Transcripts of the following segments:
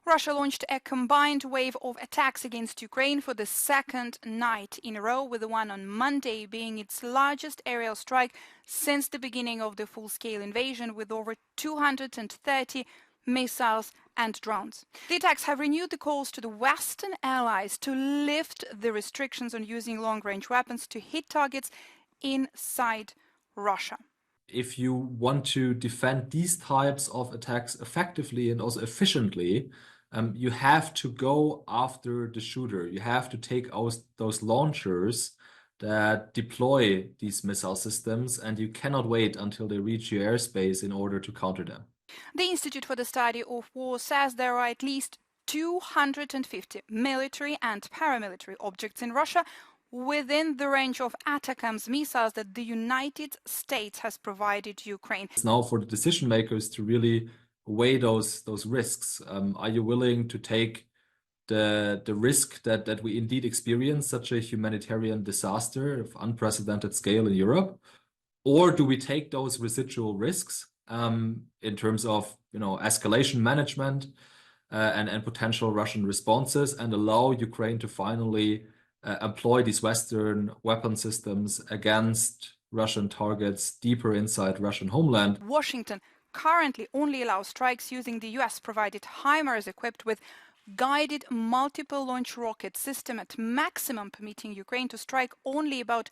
Russia launched a combined wave of attacks against Ukraine for the second night in a row, with the one on Monday being its largest aerial strike since the beginning of the full-scale invasion, with over 230 missiles and drones. The attacks have renewed the calls to the Western allies to lift the restrictions on using long-range weapons to hit targets inside Russia. If you want to defend these types of attacks effectively and also efficiently, you have to go after the shooter. You have to take those launchers that deploy these missile systems, and you cannot wait until they reach your airspace in order to counter them. The Institute for the Study of War says there are at least 250 military and paramilitary objects in Russia within the range of ATACMS missiles that the United States has provided Ukraine. It's now for the decision makers to really weigh those risks. Are you willing to take the risk that we indeed experience such a humanitarian disaster of unprecedented scale in Europe? Or do we take those residual risks in terms of escalation management and potential Russian responses, and allow Ukraine to finally employ these Western weapon systems against Russian targets deeper inside Russian homeland? Washington currently only allows strikes using the US-provided HIMARS equipped with guided multiple launch rocket system at maximum, permitting Ukraine to strike only about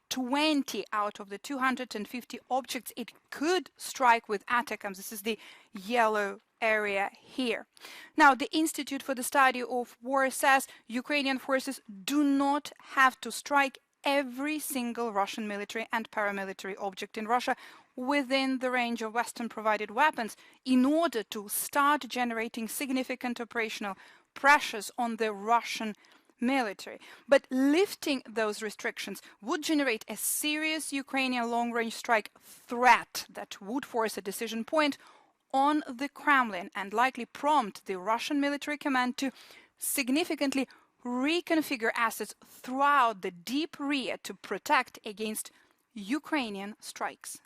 20 out of the 250 objects it could strike with ATACMS. This is the yellow area here. Now, the Institute for the Study of War says Ukrainian forces do not have to strike every single Russian military and paramilitary object in Russia within the range of Western-provided weapons in order to start generating significant operational pressures on the Russian military. But lifting those restrictions would generate a serious Ukrainian long-range strike threat that would force a decision point on the Kremlin and likely prompt the Russian military command to significantly reconfigure assets throughout the deep rear to protect against Ukrainian strikes.